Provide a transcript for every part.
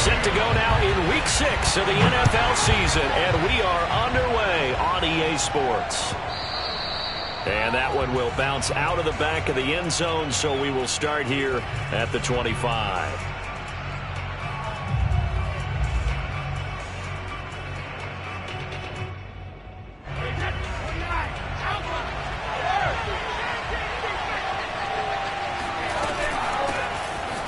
Set to go now in Week 6 of the NFL season, and we are underway on EA Sports. And that one will bounce out of the back of the end zone, so we will start here at the 25.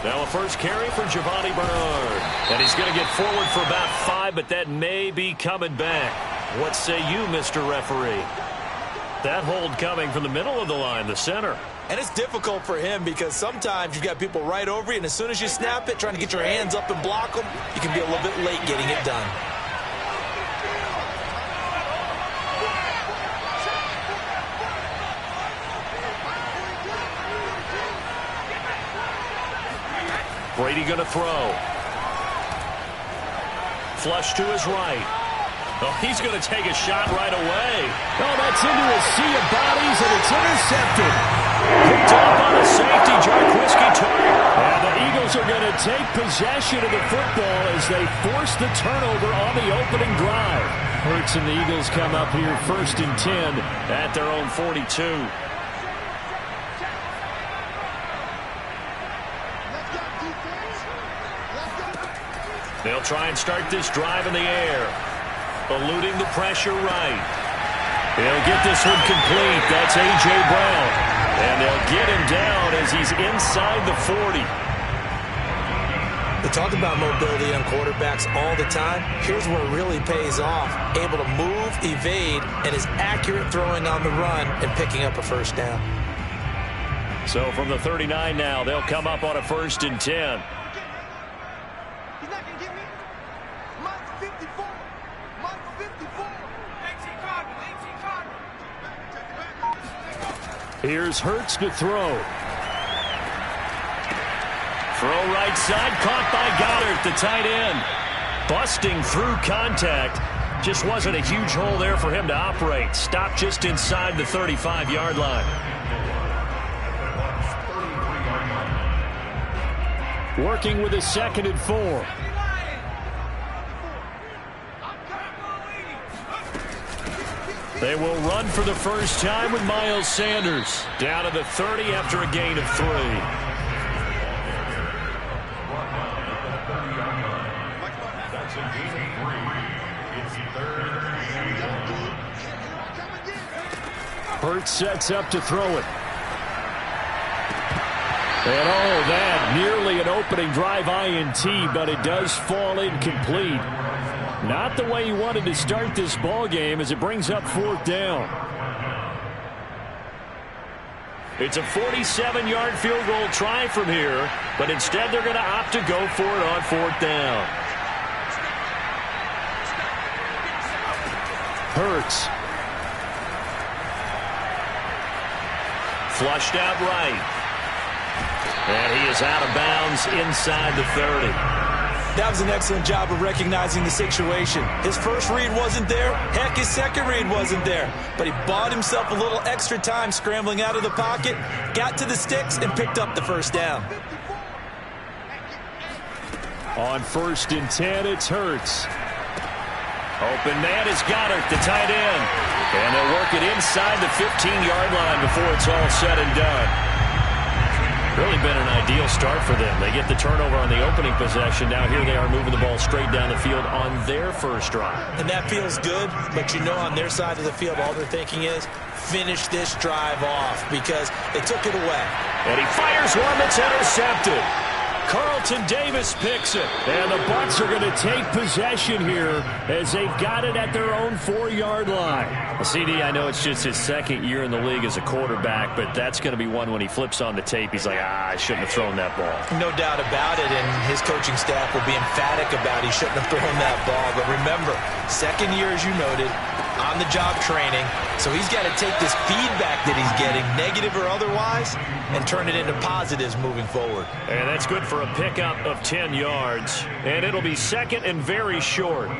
Now a first carry for Giovanni Bernard. And he's going to get forward for about 5, but that may be coming back. What say you, Mr. Referee? That hold coming from the middle of the line, the center. And it's difficult for him because sometimes you've got people right over you, and as soon as you snap it, trying to get your hands up and block them, you can be a little bit late getting it done. Brady going to throw. Flush to his right. Oh, he's going to take a shot right away. Oh, that's into a sea of bodies, and it's intercepted. Picked up on a safety, Jarquiski Tartt. And the Eagles are going to take possession of the football as they force the turnover on the opening drive. Hurts and the Eagles come up here 1st and 10 at their own 42. They'll try and start this drive in the air. Eluding the pressure right. They'll get this one complete. That's A.J. Brown. And they'll get him down as he's inside the 40. They talk about mobility on quarterbacks all the time. Here's where it really pays off. Able to move, evade, and is accurate throwing on the run and picking up a first down. So from the 39 now, they'll come up on a 1st and 10. Here's Hurts to throw. Throw right side, caught by Goddard, the tight end. Busting through contact. Just wasn't a huge hole there for him to operate. Stopped just inside the 35-yard line. Working with a 2nd and 4. They will run for the first time with Miles Sanders. Down to the 30 after a gain of 3. Hurts sets up to throw it. And oh, that nearly an opening drive INT, but it does fall incomplete. Not the way he wanted to start this ball game as it brings up 4th down. It's a 47-yard field goal try from here, but instead they're going to opt to go for it on 4th down. Hurts. Flushed out right. And he is out of bounds inside the 30. That was an excellent job of recognizing the situation. His first read wasn't there. Heck, his second read wasn't there. But he bought himself a little extra time scrambling out of the pocket, got to the sticks, and picked up the first down. On 1st and 10, it's Hurts. Open man is Goddard, the tight end. And they'll work it inside the 15-yard line before it's all said and done. Really been an ideal start for them. They get the turnover on the opening possession. Now here they are moving the ball straight down the field on their first drive. And that feels good, but you know on their side of the field all they're thinking is finish this drive off because they took it away. And he fires one that's intercepted. Carlton Davis picks it. And the Bucs are going to take possession here as they've got it at their own 4-yard line. Well, CD, I know it's just his 2nd year in the league as a quarterback, but that's going to be one when he flips on the tape. He's like, I shouldn't have thrown that ball. No doubt about it, and his coaching staff will be emphatic about he shouldn't have thrown that ball. But remember, 2nd year, as you noted, on-the-job training. So he's got to take this feedback that he's getting, negative or otherwise, and turn it into positives moving forward. And that's good for a pickup of 10 yards. And it'll be 2nd and very short.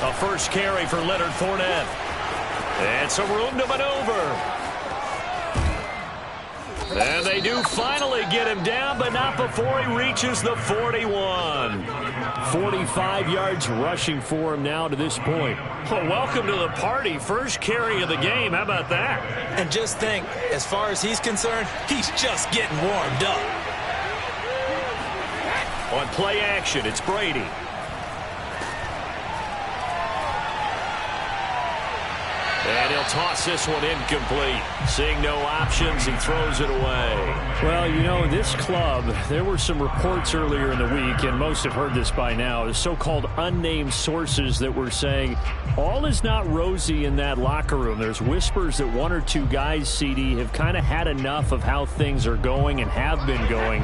A first carry for Leonard Fournette. It's a room to maneuver. And they do finally get him down, but not before he reaches the 41. 45 yards rushing for him now to this point. Well, welcome to the party. First carry of the game. How about that? And just think, as far as he's concerned, he's just getting warmed up. On play action, it's Brady. And he'll toss this one incomplete. Seeing no options, he throws it away. Well, you know, this club, there were some reports earlier in the week, and most have heard this by now, the so-called unnamed sources that were saying all is not rosy in that locker room. There's whispers that one or two guys, CD, have kind of had enough of how things are going and have been going.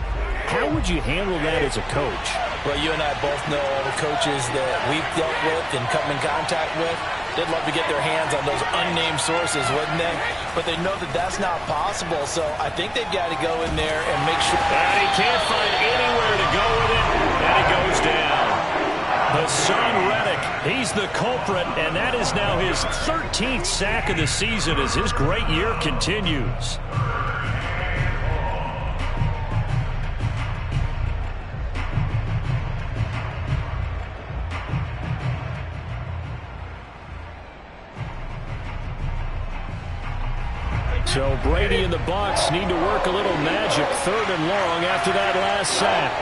How would you handle that as a coach? Well, you and I both know all the coaches that we've dealt with and come in contact with. They'd love to get their hands on those unnamed sources, wouldn't they? But they know that that's not possible, so I think they've got to go in there and make sure. And he can't find anywhere to go with it, and it goes down. Hassan Reddick, he's the culprit, and that is now his 13th sack of the season as his great year continues. So Brady and the Bucs need to work a little magic, 3rd and long after that last sack.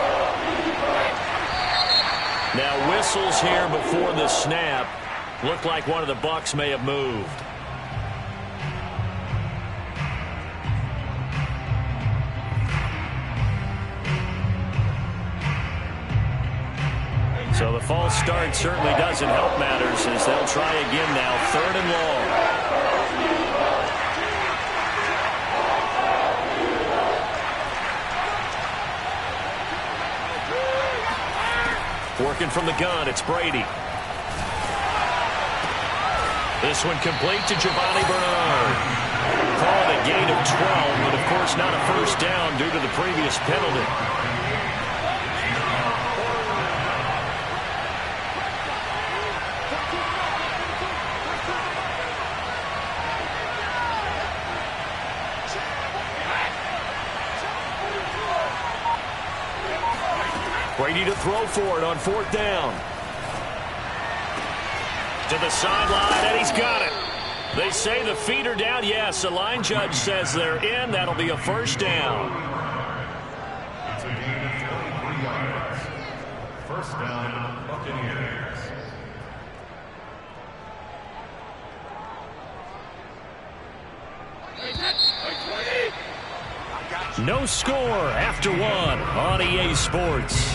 Now whistles here before the snap. Looked like one of the Bucs may have moved. So the false start certainly doesn't help matters as they'll try again now, 3rd and long. Working from the gun, it's Brady. This one complete to Giovanni Bernard. Call it a gain of 12, but of course not a first down due to the previous penalty. Brady to throw for it on 4th down. To the sideline, and he's got it. They say the feet are down. Yes, the line judge says they're in. That'll be a first down. It's a gain of 23 yards. First down, Buccaneers. No score after one on EA Sports.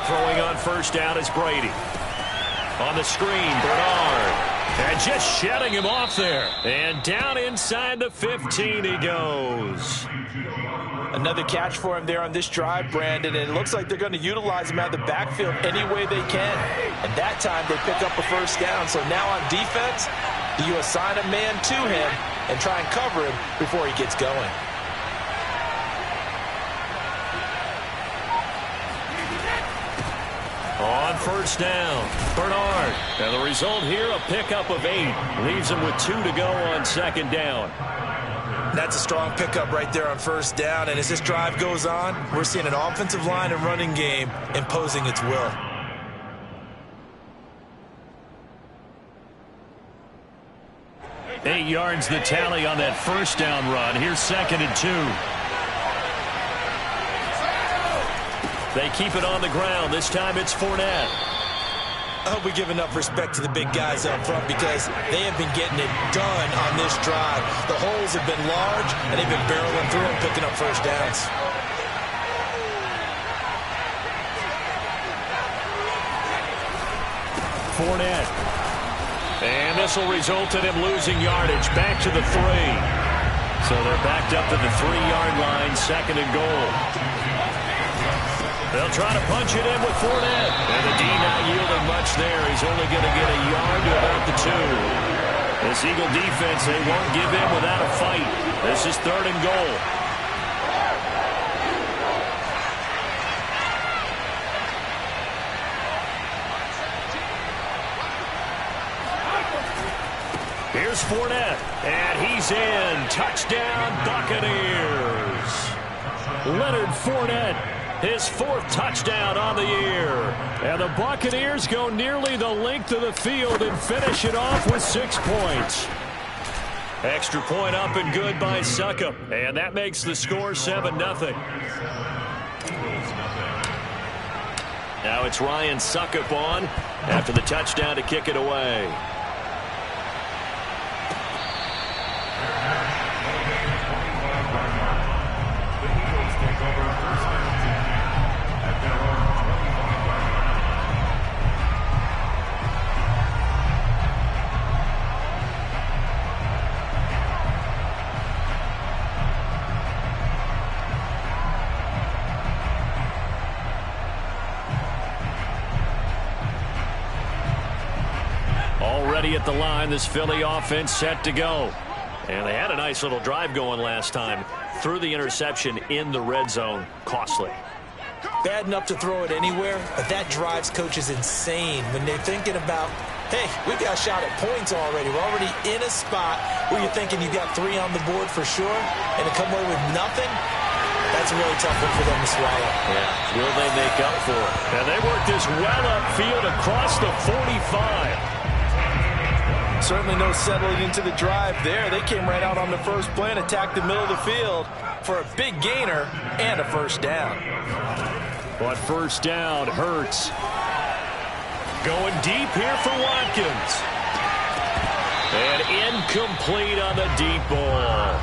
Throwing on first down is Brady. On the screen, Bernard. And just shutting him off there. And down inside the 15 he goes. Another catch for him there on this drive, Brandon, and it looks like they're going to utilize him out of the backfield any way they can. And that time they pick up a first down. So now on defense, you assign a man to him and try and cover him before he gets going. On first down, Bernard. And the result here, a pickup of 8. Leaves him with 2 to go on 2nd down. That's a strong pickup right there on first down. And as this drive goes on, we're seeing an offensive line and running game imposing its will. Eight yards the tally on that first down run. Here's 2nd and 2. They keep it on the ground. This time it's Fournette. I hope we give enough respect to the big guys up front because they have been getting it done on this drive. The holes have been large, and they've been barreling through and picking up first downs. Fournette. And this will result in him losing yardage back to the 3. So they're backed up to the 3-yard line, 2nd and goal. They'll try to punch it in with Fournette. And the D not yielding much there. He's only going to get a yard to about the 2. This Eagle defense, they won't give in without a fight. This is 3rd and goal. Here's Fournette, and he's in. Touchdown, Buccaneers. Leonard Fournette, his 4th touchdown on the year. And the Buccaneers go nearly the length of the field and finish it off with 6 points. Extra point up and good by Succop, and that makes the score 7-0. Now it's Ryan Succop on after the touchdown to kick it away. Already at the line, this Philly offense set to go. And they had a nice little drive going last time. Threw the interception in the red zone. Costly. Bad enough to throw it anywhere, but that drives coaches insane when they're thinking about, hey, we got a shot at points already. We're already in a spot where you're thinking you got 3 on the board for sure, and to come away with nothing, that's a really tough one for them to swallow. Yeah, will they make up for it? And they work this well upfield across the 45. Certainly no settling into the drive there. They came right out on the first play and attacked the middle of the field for a big gainer and a first down. But first down hurts. Going deep here for Watkins. And incomplete on the deep ball.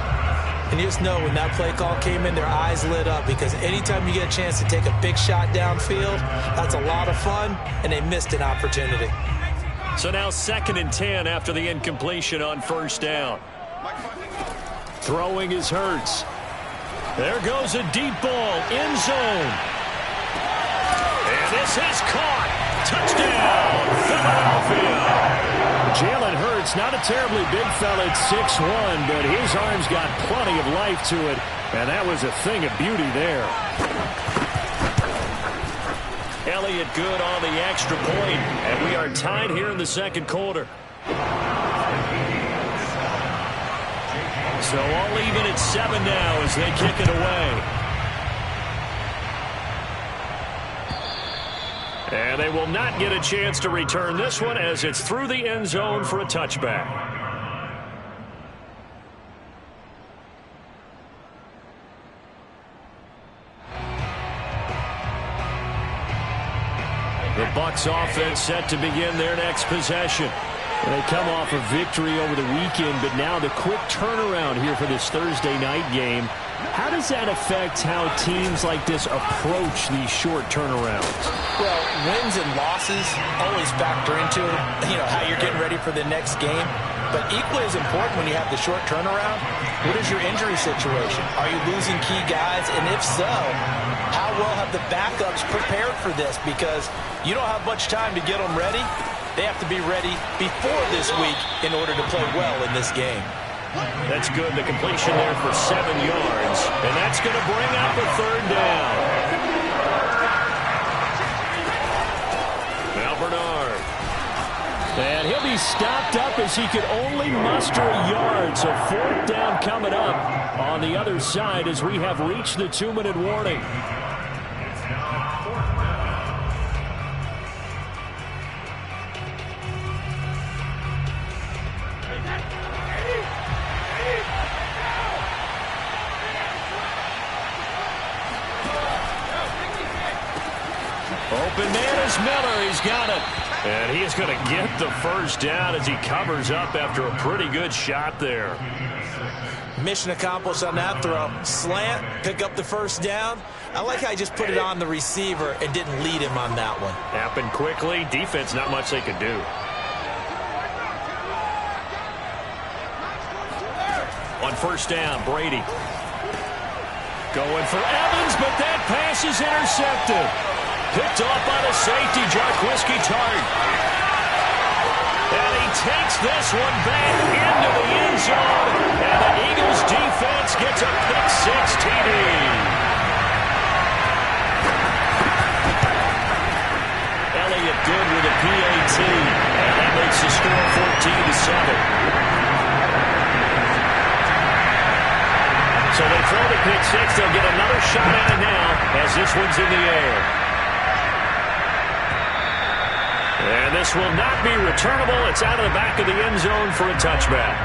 And you just know when that play call came in, their eyes lit up, because anytime you get a chance to take a big shot downfield, that's a lot of fun, and they missed an opportunity. So now 2nd and 10 after the incompletion on first down. Throwing is Hurts. There goes a deep ball, end zone. And this is caught. Touchdown, Philadelphia. Jalen Hurts, not a terribly big fella at 6'1", but his arms got plenty of life to it, and that was a thing of beauty there. Elliott good on the extra point, and we are tied here in the 2nd quarter. So all even at 7 now as they kick it away. And they will not get a chance to return this one as it's through the end zone for a touchback. The Bucs offense set to begin their next possession. They come off a victory over the weekend, but now the quick turnaround here for this Thursday night game. How does that affect how teams like this approach these short turnarounds? Well, wins and losses always factor into, how you're getting ready for the next game. But equally as important when you have the short turnaround, what is your injury situation? Are you losing key guys? And if so, how well have the backups prepared for this? Because you don't have much time to get them ready. They have to be ready before this week in order to play well in this game. That's good. The completion there for 7 yards. And that's going to bring up a 3rd down. Now Bernard. And he'll be stopped up as he could only muster a yard. So 4th down coming up on the other side as we have reached the 2-minute warning. Open man is Miller. He's got it. And he is going to get the first down as he covers up after a pretty good shot there. Mission accomplished on that throw. Slant, pick up the first down. I like how he just put it on the receiver and didn't lead him on that one. Happened quickly. Defense, not much they could do. On first down. Brady going for Evans, but that pass is intercepted. Picked off by the safety, Jarquiski Tart. And he takes this one back into the end zone. And the Eagles defense gets a pick-6 TD. Elliott good with a PAT. And that makes the score 14-7. So they throw the pick-6. They'll get another shot at it now as this one's in the air. And this will not be returnable. It's out of the back of the end zone for a touchback.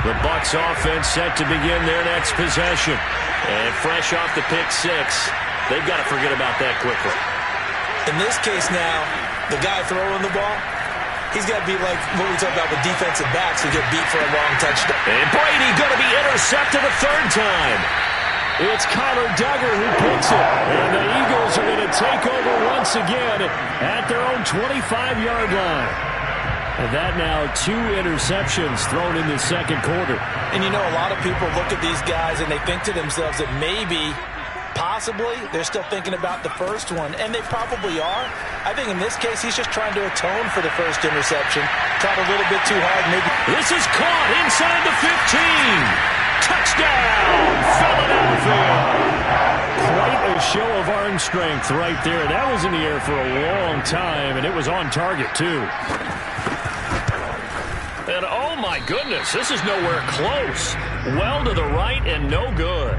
The Bucs offense set to begin their next possession. And fresh off the pick-6, they've got to forget about that quickly. In this case now, the guy throwing the ball, he's got to be like what we talk about with defensive backs who get beat for a long touchdown. And Brady going to be intercepted a third time. It's Kyler Duggar who picks it. And the Eagles are going to take over once again at their own 25-yard line. And that now 2 interceptions thrown in the second quarter. And you know, a lot of people look at these guys and they think to themselves that maybe, possibly, they're still thinking about the first one. And they probably are. I think in this case, he's just trying to atone for the first interception. Tried a little bit too hard, maybe. This is caught inside the 15. Touchdown, Philadelphia. Quite a show of arm strength right there. That was in the air for a long time, and it was on target, too. And oh, my goodness, this is nowhere close. Well to the right and no good.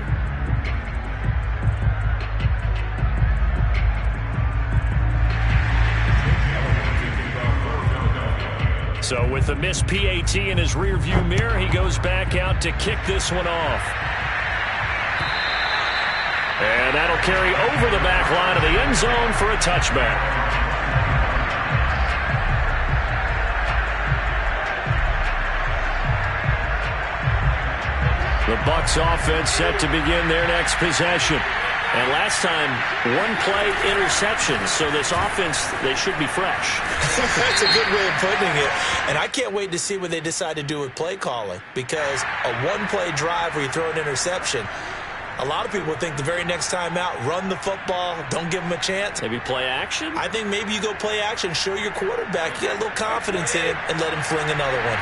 So with the missed PAT in his rearview mirror, he goes back out to kick this one off. And that'll carry over the back line of the end zone for a touchback. The Bucs offense set to begin their next possession. And last time, 1-play interceptions. So this offense, they should be fresh. That's a good way of putting it. And I can't wait to see what they decide to do with play calling. Because a 1-play drive where you throw an interception, a lot of people think the very next time out, run the football, don't give them a chance. Maybe play action? I think maybe you go play action, show your quarterback, you got a little confidence in him, and let him fling another one.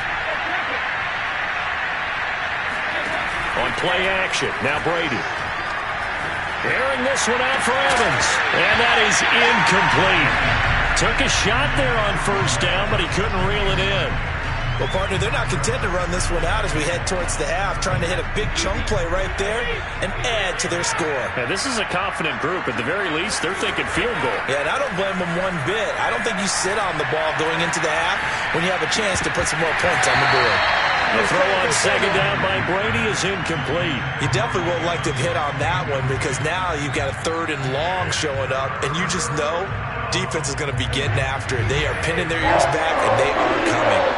On play action, now Brady. Airing this one out for Evans. And that is incomplete. Took a shot there on first down, but he couldn't reel it in. Well, partner, they're not content to run this one out as we head towards the half, trying to hit a big chunk play right there and add to their score. Yeah, this is a confident group. At the very least, they're thinking field goal. Yeah, and I don't blame them one bit. I don't think you sit on the ball going into the half when you have a chance to put some more points on the board. The throw on second down by Brady is incomplete. You definitely would like to have hit on that one because now you've got a 3rd and long showing up, and you just know defense is going to be getting after it. They are pinning their ears back, and they are coming.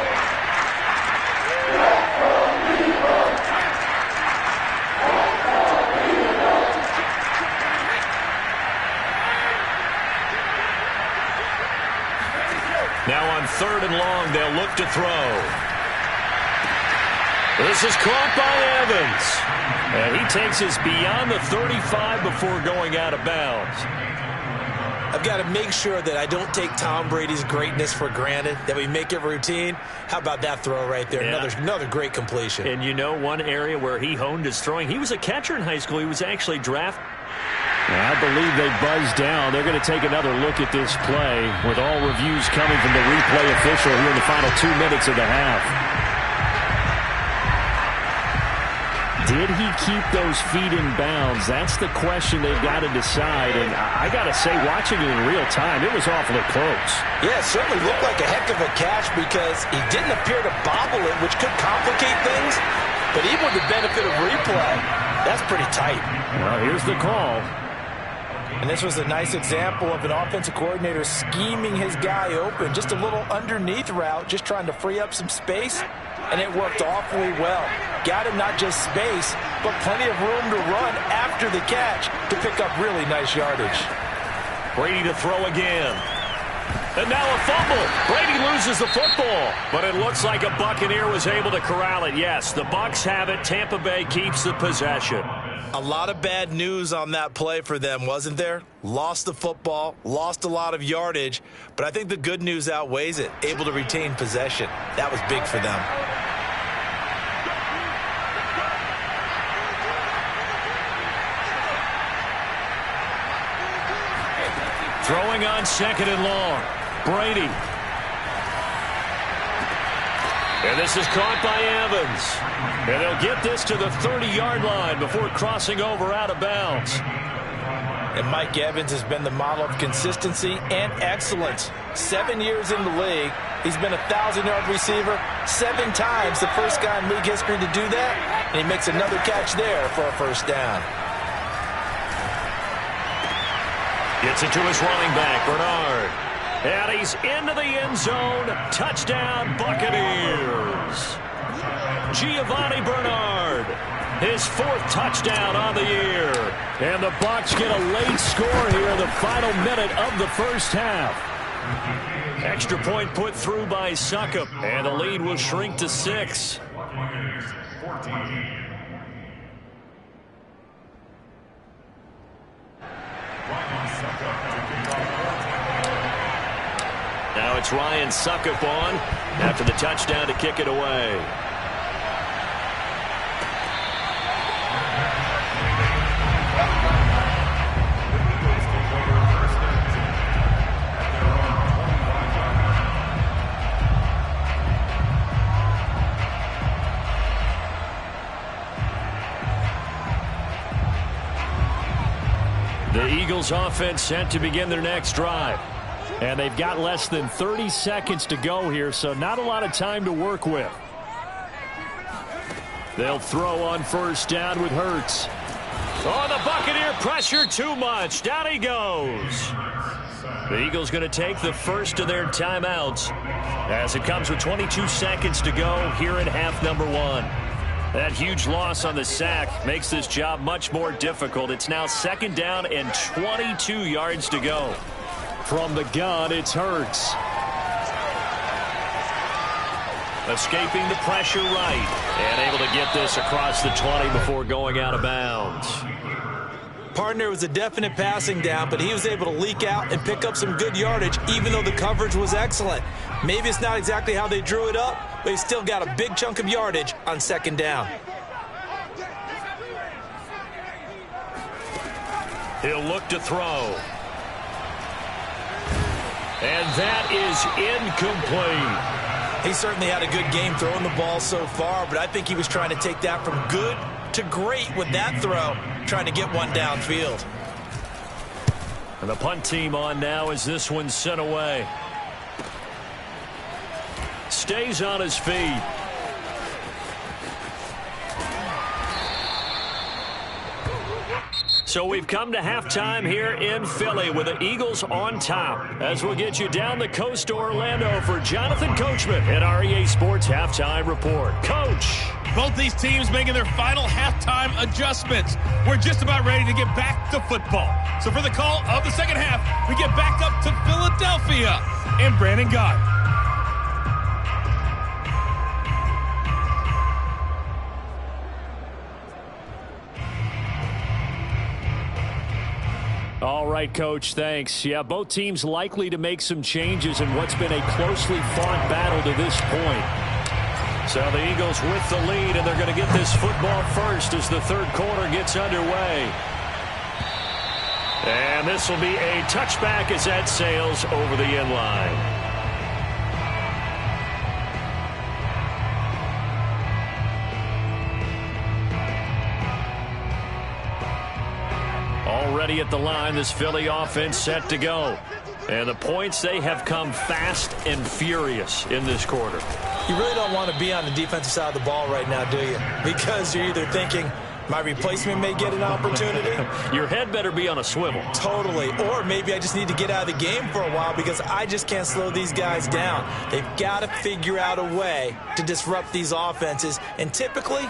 Now on 3rd and long, they'll look to throw. This is caught by Evans. And he takes us beyond the 35 before going out of bounds. I've got to make sure that I don't take Tom Brady's greatness for granted, that we make it routine. How about that throw right there? Yeah. Another great completion. And you know one area where he honed his throwing, he was a catcher in high school. He was actually drafted. I believe they buzzed down. They're going to take another look at this play with all reviews coming from the replay official here in the final 2 minutes of the half. Did he keep those feet in bounds? That's the question they've got to decide. And I got to say, watching it in real time, it was awfully close. Yeah, it certainly looked like a heck of a catch because he didn't appear to bobble it, which could complicate things. But even with the benefit of replay, that's pretty tight. Well, here's the call. And this was a nice example of an offensive coordinator scheming his guy open. Just a little underneath route, just trying to free up some space. And it worked awfully well. Got him not just space, but plenty of room to run after the catch to pick up really nice yardage. Brady to throw again. And now a fumble. Brady loses the football. But it looks like a Buccaneer was able to corral it. Yes, the Bucs have it. Tampa Bay keeps the possession. A lot of bad news on that play for them, wasn't there? Lost the football, lost a lot of yardage, but I think the good news outweighs it. Able to retain possession. That was big for them. Throwing on second and long. Brady. And this is caught by Evans. And they'll get this to the 30-yard line before crossing over out of bounds. And Mike Evans has been the model of consistency and excellence. 7 years in the league. He's been a 1,000-yard receiver 7 times, the first guy in league history to do that. And he makes another catch there for a first down. Gets it to his running back, Bernard. And he's into the end zone. Touchdown, Buccaneers. Giovanni Bernard, his 4th touchdown on the year. And the Bucs get a late score here in the final minute of the first half. Extra point put through by Succop. And the lead will shrink to 6. Now it's Ryan Succop on after the touchdown to kick it away. The Eagles offense set to begin their next drive. And they've got less than 30 seconds to go here, so not a lot of time to work with. They'll throw on first down with Hurts. Oh, the Buccaneer pressure too much. Down he goes. The Eagles going to take the first of their timeouts as it comes with 22 seconds to go here in half number 1. That huge loss on the sack makes this job much more difficult. It's now 2nd down and 22 yards to go. From the gun, it's Hurts. Escaping the pressure right. And able to get this across the 20 before going out of bounds. Partner was a definite passing down, but he was able to leak out and pick up some good yardage, even though the coverage was excellent. Maybe it's not exactly how they drew it up, but he still got a big chunk of yardage on 2nd down. He'll look to throw. And that is incomplete. He certainly had a good game throwing the ball so far, but I think he was trying to take that from good to great with that throw, trying to get one downfield. And the punt team on now as this one's sent away. Stays on his feet. So we've come to halftime here in Philly with the Eagles on top. As we'll get you down the coast to Orlando for Jonathan Coachman at our EA Sports Halftime Report. Coach. Both these teams making their final halftime adjustments. We're just about ready to get back to football. So for the call of the second half, we get back up to Philadelphia and Brandon Gott. All right, Coach, thanks. Yeah, both teams likely to make some changes in what's been a closely fought battle to this point. So the Eagles with the lead, and they're going to get this football first as the third quarter gets underway. And this will be a touchback as that sails over the end line. Already at the line, this Philly offense set to go. And the points, they have come fast and furious in this quarter. You really don't want to be on the defensive side of the ball right now, do you? Because you're either thinking, my replacement may get an opportunity. Your head better be on a swivel. Totally. Or maybe I just need to get out of the game for a while because I just can't slow these guys down. They've got to figure out a way to disrupt these offenses. And typically,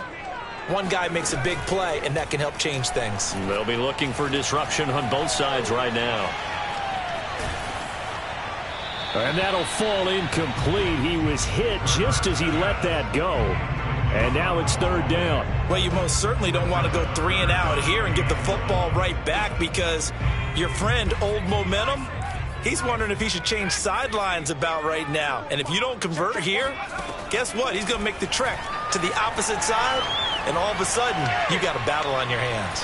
one guy makes a big play, and that can help change things. They'll be looking for disruption on both sides right now. And that'll fall incomplete. He was hit just as he let that go. And now it's third down. Well, you most certainly don't want to go 3 and out here and give the football right back, because your friend, Old Momentum, he's wondering if he should change sidelines about right now. And if you don't convert here, guess what? He's going to make the trek to the opposite side, and all of a sudden, you got a battle on your hands.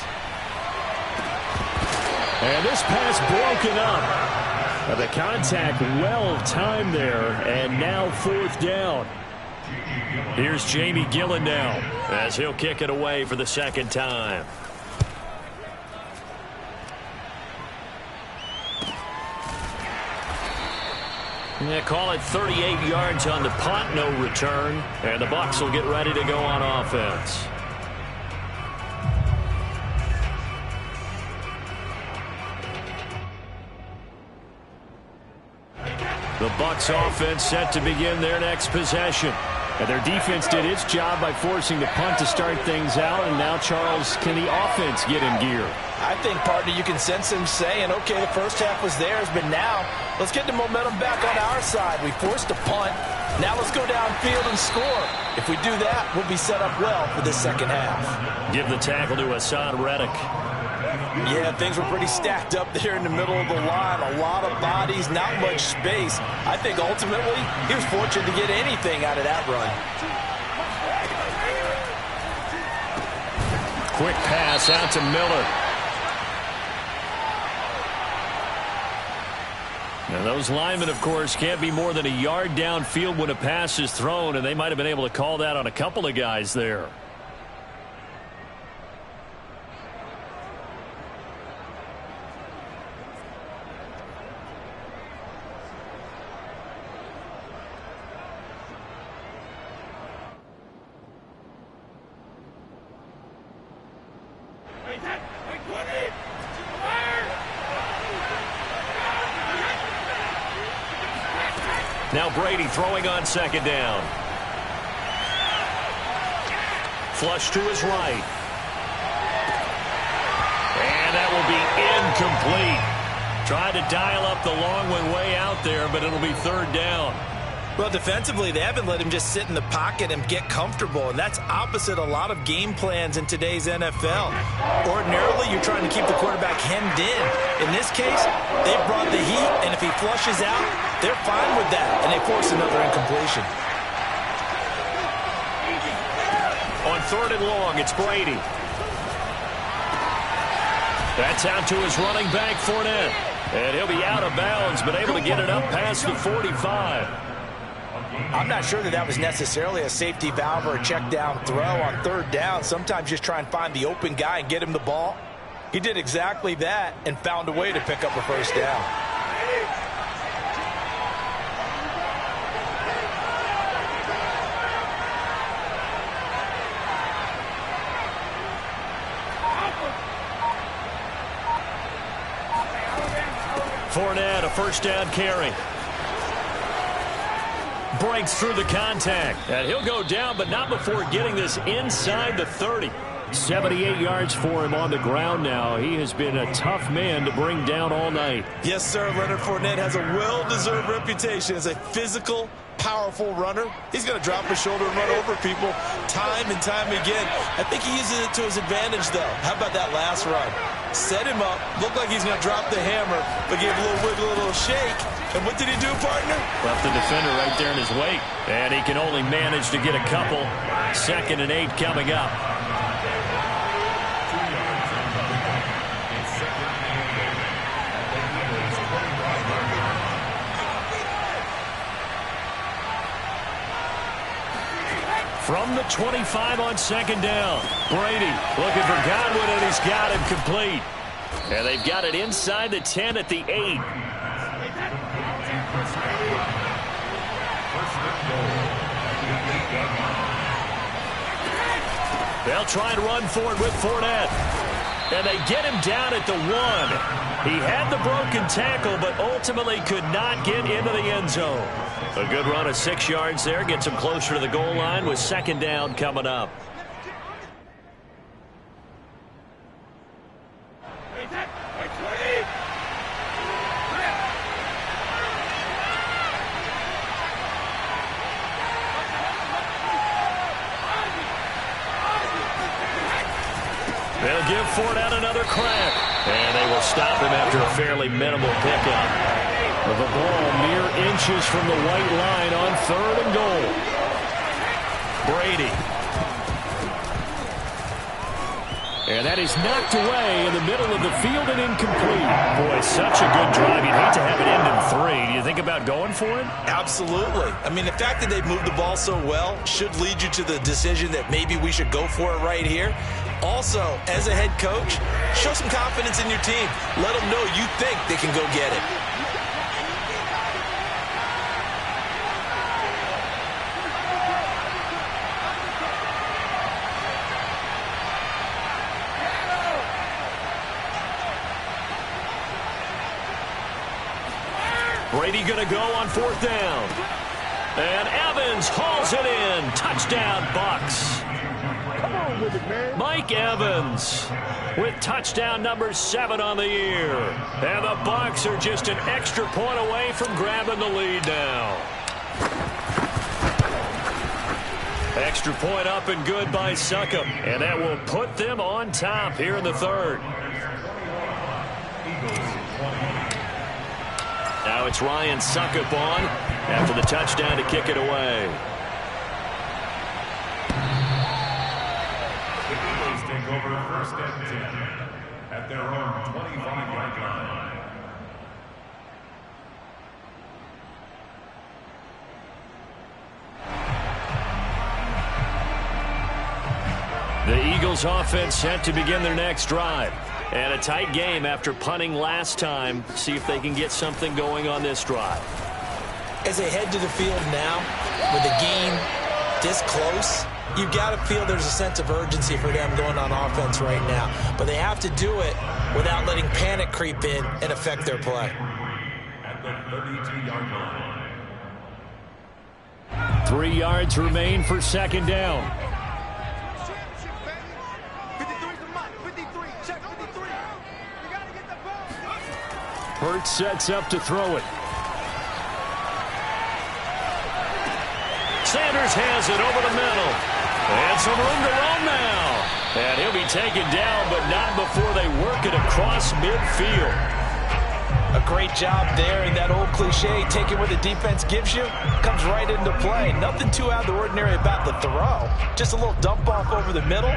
And this pass broken up. The contact well timed there, and now fourth down. Here's Jamie Gillen now as he'll kick it away for the second time. They call it 38 yards on the punt, no return, and the Bucs will get ready to go on offense. The Bucs offense set to begin their next possession. And their defense did its job by forcing the punt to start things out. And now, Charles, can the offense get in gear? I think, partner, you can sense him saying, okay, the first half was theirs, but now let's get the momentum back on our side. We forced a punt. Now let's go downfield and score. If we do that, we'll be set up well for the second half. Give the tackle to Hassan Reddick. Yeah, things were pretty stacked up there in the middle of the line. A lot of bodies, not much space. I think ultimately he was fortunate to get anything out of that run. Quick pass out to Miller. And those linemen, of course, can't be more than a yard downfield when a pass is thrown, and they might have been able to call that on a couple of guys there. Now Brady throwing on second down. Flush to his right. And that will be incomplete. Tried to dial up the long one way out there, but it'll be third down. Well, defensively, they haven't let him just sit in the pocket and get comfortable, and that's opposite a lot of game plans in today's NFL. Ordinarily, you're trying to keep the quarterback hemmed in. In this case, they brought the heat, and if he flushes out, they're fine with that, and they force another incompletion. On third and long, it's Brady. That's out to his running back, Fournette. And he'll be out of bounds, but able to get it up past the 45. I'm not sure that was necessarily a safety valve or a check down throw on third down. Sometimes just try and find the open guy and get him the ball. He did exactly that and found a way to pick up a first down. Fournette, a first down carry. Breaks through the contact. And he'll go down, but not before getting this inside the 30. 78 yards for him on the ground now. He has been a tough man to bring down all night. Yes, sir. Leonard Fournette has a well-deserved reputation as a physical, powerful runner. He's going to drop his shoulder and run over people time and time again. I think he uses it to his advantage, though. How about that last run? Set him up, looked like he's going to drop the hammer, but gave a little wiggle, a little shake. And what did he do, partner? Left the defender right there in his wake. And he can only manage to get a couple. 2nd and 8 coming up. From the 25 on second down. Brady looking for Godwin, and he's got him complete. And they've got it inside the 10 at the 8. They'll try and run for it with Fournette. And they get him down at the 1. He had the broken tackle, but ultimately could not get into the end zone. A good run of 6 yards there. Gets him closer to the goal line with second down coming up. They'll give Fournette another crack. And they will stop him after a fairly minimal pickup. With the ball mere inches from the white line on 3rd and goal. Brady. And that is knocked away in the middle of the field and incomplete. Boy, such a good drive. You'd hate to have it end in 3. Do you think about going for it? Absolutely. I mean, the fact that they've moved the ball so well should lead you to the decision that maybe we should go for it right here. Also, as a head coach, show some confidence in your team. Let them know you think they can go get it. Brady going to go on 4th down. And Evans hauls it in. Touchdown, Bucs. Come on with it, man. Mike Evans with touchdown number 7 on the year. And the Bucs are just an extra point away from grabbing the lead now. Extra point up and good by Succop. And that will put them on top here in the 3rd. Now it's Ryan Succop on after the touchdown to kick it away. The Eagles take over 1st and 10 at their own 25-yard line. The Eagles offense set to begin their next drive. And a tight game after punting last time. See if they can get something going on this drive. As they head to the field now, with the game this close, you've got to feel there's a sense of urgency for them going on offense right now. But they have to do it without letting panic creep in and affect their play. At the 32-yard line. 3 yards remain for 2nd down. Hurts sets up to throw it. Sanders has it over the middle. And some room to run now. And he'll be taken down, but not before they work it across midfield. A great job there, and that old cliche, taking what the defense gives you, comes right into play. Nothing too out of the ordinary about the throw. Just a little dump off over the middle.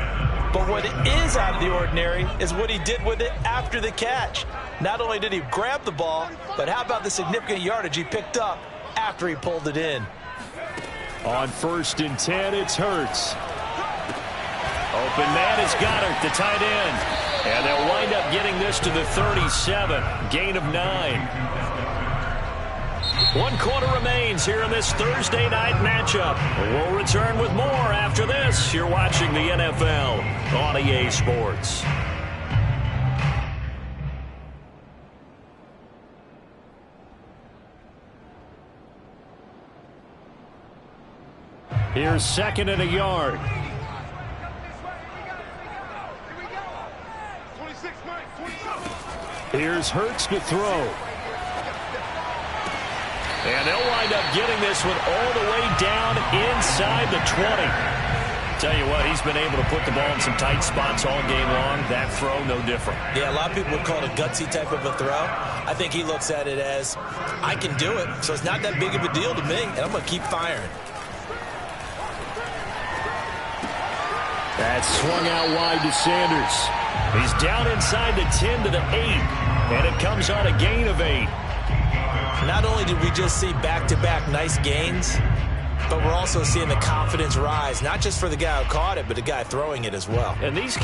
But what is out of the ordinary is what he did with it after the catch. Not only did he grab the ball, but how about the significant yardage he picked up after he pulled it in. On 1st and 10, it's Hurts. Open man is Goddard, the tight end. And they'll wind up getting this to the 37. Gain of 9. 1 quarter remains here in this Thursday night matchup. We'll return with more after this. You're watching the NFL on EA Sports. Here's 2nd and a yard. Here's Hurts to throw. And they'll wind up getting this one all the way down inside the 20. Tell you what, he's been able to put the ball in some tight spots all game long. That throw, no different. Yeah, a lot of people would call it a gutsy type of a throw. I think he looks at it as, I can do it, so it's not that big of a deal to me, and I'm going to keep firing. That's swung out wide to Sanders. He's down inside the 10 to the 8, and it comes on a gain of 8. Not only did we just see back-to-back nice gains, but we're also seeing the confidence rise, not just for the guy who caught it, but the guy throwing it as well. And these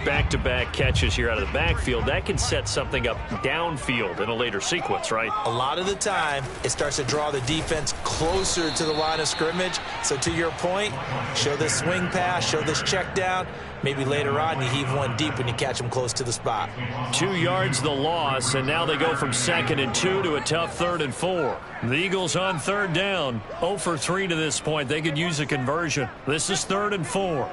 back-to-back catches here out of the backfield, that can set something up downfield in a later sequence, right? A lot of the time, it starts to draw the defense closer to the line of scrimmage. So to your point, show this swing pass, show this check down. Maybe later on you heave one deep when you catch them close to the spot. 2 yards the loss, and now they go from 2nd and 2 to a tough 3rd and 4. The Eagles on 3rd down, 0 for 3 to this point. They could use a conversion. This is 3rd and 4.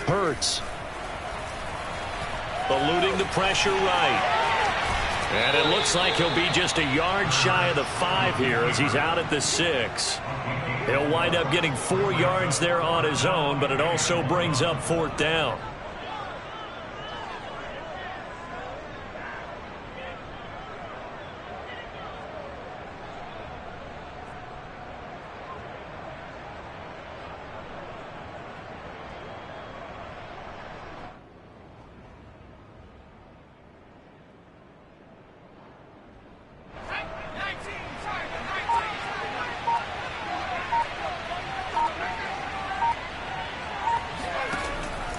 Hurts. Eluding the pressure right. And it looks like he'll be just a yard shy of the 5 here as he's out at the 6. He'll wind up getting 4 yards there on his own, but it also brings up 4th down.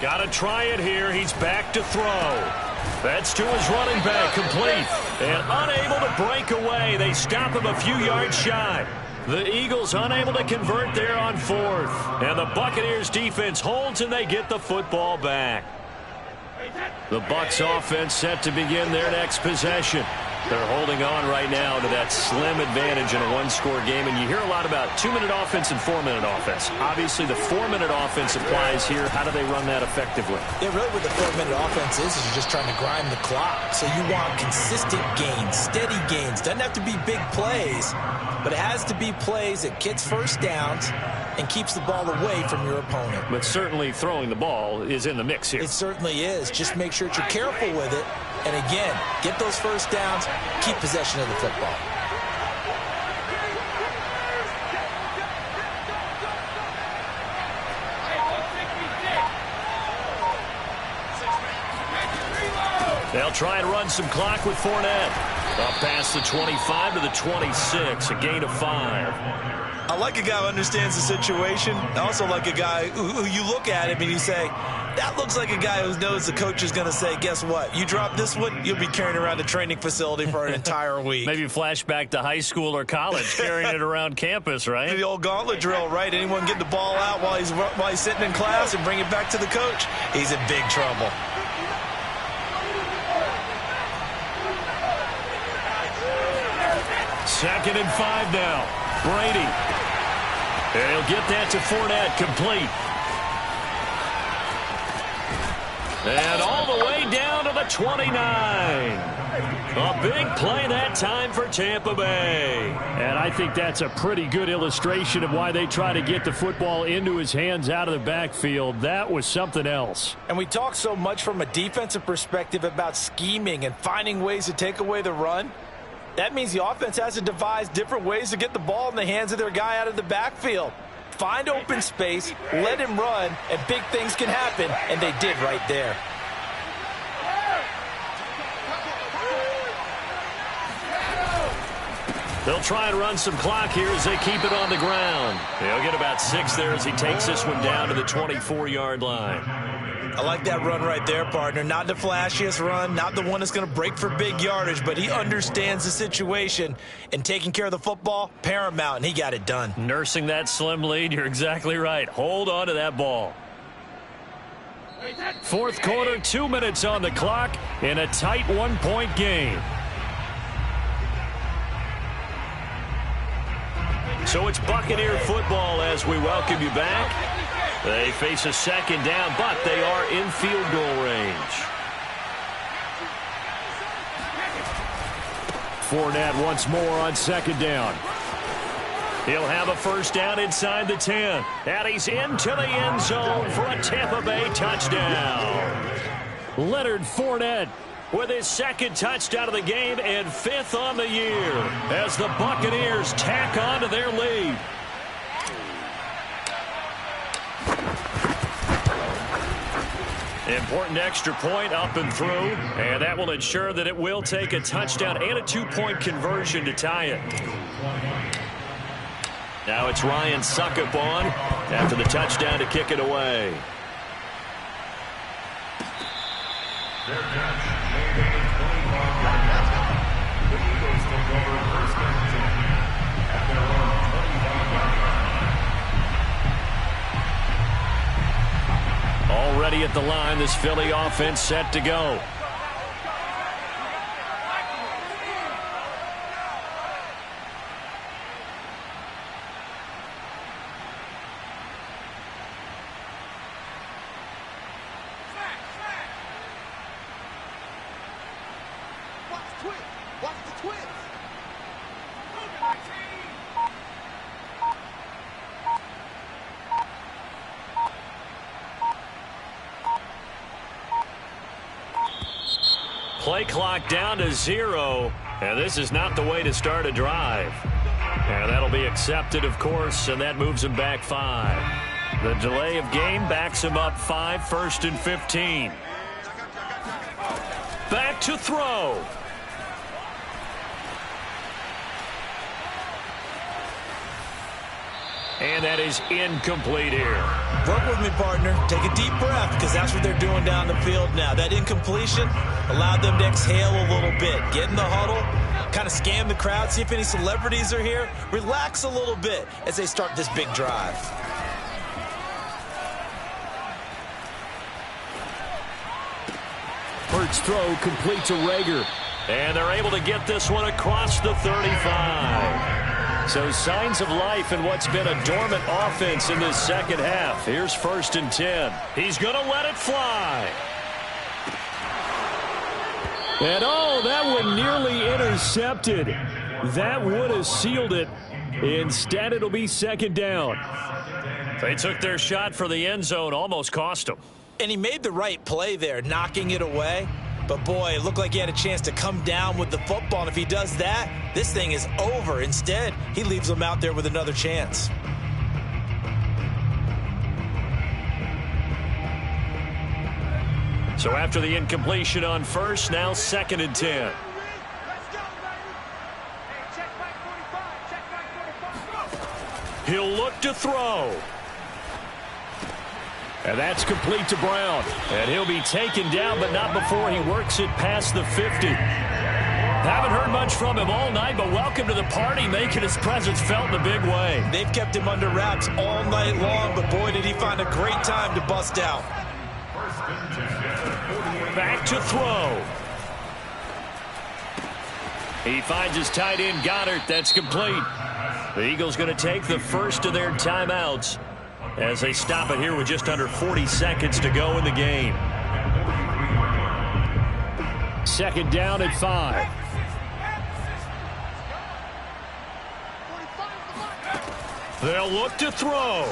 Got to try it here. He's back to throw. That's to his running back, complete. And unable to break away. They stop him a few yards shy. The Eagles unable to convert there on 4th. And the Buccaneers defense holds and they get the football back. The Bucs offense set to begin their next possession. They're holding on right now to that slim advantage in a one-score game. And you hear a lot about 2-minute offense and 4-minute offense. Obviously, the 4-minute offense applies here. How do they run that effectively? Yeah, really what the 4-minute offense is you're just trying to grind the clock. So you want consistent gains, steady gains. Doesn't have to be big plays, but it has to be plays that gets first downs and keeps the ball away from your opponent. But certainly throwing the ball is in the mix here. It certainly is. Just make sure that you're careful with it. And again, get those first downs, keep possession of the football. They'll try and run some clock with Fournette. Up past the 25 to the 26, a gain of 5. I like a guy who understands the situation. I also like a guy who you look at him and you say, that looks like a guy who knows the coach is going to say, guess what? You drop this one, you'll be carrying around the training facility for an entire week. Maybe flashback to high school or college, carrying it around campus, right? The old gauntlet drill, right? Anyone get the ball out while he's sitting in class and bring it back to the coach? He's in big trouble. Second and 5 now. Brady. And he'll get that to Fournette, complete. And all the way down to the 29. A big play that time for Tampa Bay. And I think that's a pretty good illustration of why they try to get the football into his hands out of the backfield. That was something else. And we talk so much from a defensive perspective about scheming and finding ways to take away the run. That means the offense has to devise different ways to get the ball in the hands of their guy out of the backfield. Find open space, let him run, and big things can happen, and they did right there. They'll try and run some clock here as they keep it on the ground. He'll get about 6 there as he takes this one down to the 24-yard line. I like that run right there, partner. Not the flashiest run, not the one that's going to break for big yardage, but he understands the situation, and taking care of the football, paramount, and he got it done. Nursing that slim lead, you're exactly right. Hold on to that ball. Fourth quarter, 2 minutes on the clock in a tight 1-point game. So it's Buccaneer football as we welcome you back. They face a second down, but they are in field goal range. Fournette once more on second down. He'll have a first down inside the 10. And he's into the end zone for a Tampa Bay touchdown. Leonard Fournette with his second touchdown of the game and 5th on the year as the Buccaneers tack on to their lead. Important extra point up and through, and that will ensure that it will take a touchdown and a 2-point conversion to tie it. Now it's Ryan Suckup on after the touchdown to kick it away. Already at the line, this Philly offense set to go. Play clock down to 0, and this is not the way to start a drive. And that'll be accepted, of course, and that moves him back 5. The delay of game backs him up 5, 1st and 15. Back to throw. And that is incomplete here. Work with me, partner. Take a deep breath, because that's what they're doing down the field now. That incompletion allowed them to exhale a little bit. Get in the huddle, kind of scan the crowd, see if any celebrities are here. Relax a little bit as they start this big drive. Hurts throw complete to Rager. And they're able to get this one across the 35. So signs of life in what's been a dormant offense in this second half. Here's 1st and 10. He's going to let it fly. And oh, that one nearly intercepted. That would have sealed it. Instead, it'll be 2nd down. They took their shot for the end zone, almost cost them. And he made the right play there, knocking it away. But, boy, it looked like he had a chance to come down with the football. And if he does that, this thing is over. Instead, he leaves him out there with another chance. So after the incompletion on 1st, now 2nd and 10. He'll look to throw. And that's complete to Brown. And he'll be taken down, but not before he works it past the 50. Haven't heard much from him all night, but welcome to the party, making his presence felt in a big way. They've kept him under wraps all night long, but boy, did he find a great time to bust out. Back to throw. He finds his tight end, Goddard. That's complete. The Eagles going to take the first of their timeouts as they stop it here with just under 40 seconds to go in the game. 2nd down at 5. They'll look to throw.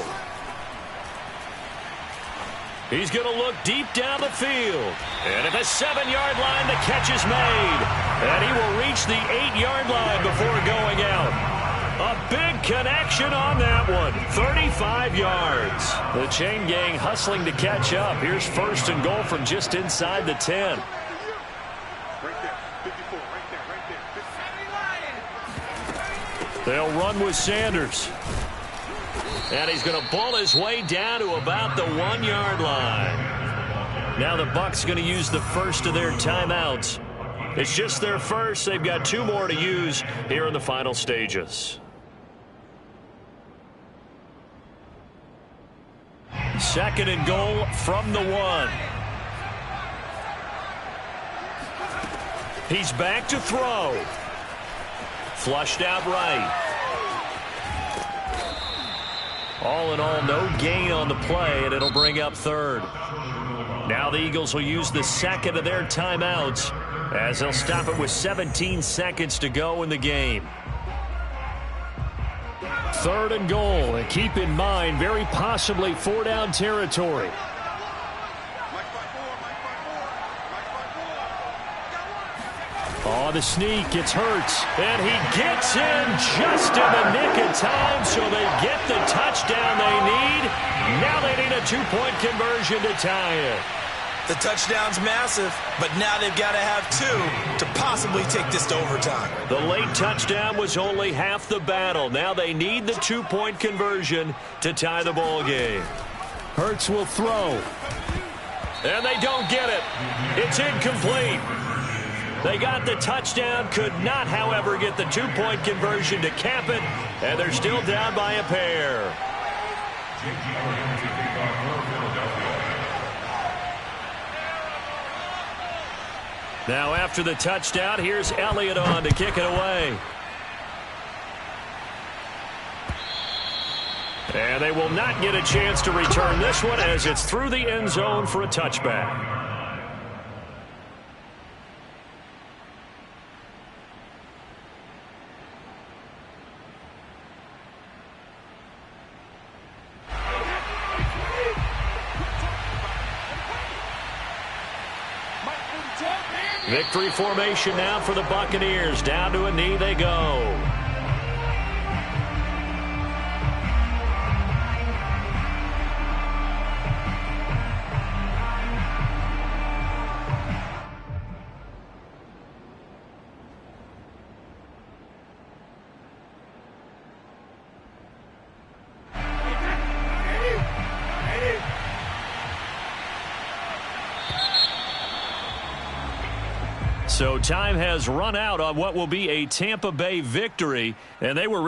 He's going to look deep down the field. And at the 7-yard line, the catch is made. And he will reach the 8-yard line before going out. A big connection on that one. 35 yards. The chain gang hustling to catch up. Here's 1st and goal from just inside the 10. They'll run with Sanders. And he's going to bull his way down to about the 1-yard line. Now the Bucs going to use the first of their timeouts. It's just their first. They've got 2 more to use here in the final stages. 2nd and goal from the 1. He's back to throw. Flushed out right. All in all, no gain on the play, and it'll bring up 3rd. Now the Eagles will use the 2nd of their timeouts as they'll stop it with 17 seconds to go in the game. 3rd and goal, and keep in mind, very possibly 4-down territory. Oh, the sneak, it's Hurts, and he gets in just in the nick of time, so they get the touchdown they need. Now they need a 2-point conversion to tie it. The touchdown's massive, but now they've got to have 2 to possibly take this to overtime. The late touchdown was only half the battle. Now they need the 2-point conversion to tie the ball game. Hurts will throw. And they don't get it. It's incomplete. They got the touchdown, could not, however, get the 2-point conversion to cap it, and they're still down by a pair. Now after the touchdown, here's Elliott on to kick it away. And they will not get a chance to return this one as it's through the end zone for a touchback. Victory formation now for the Buccaneers. Down to a knee they go. So time has run out on what will be a Tampa Bay victory, and they were really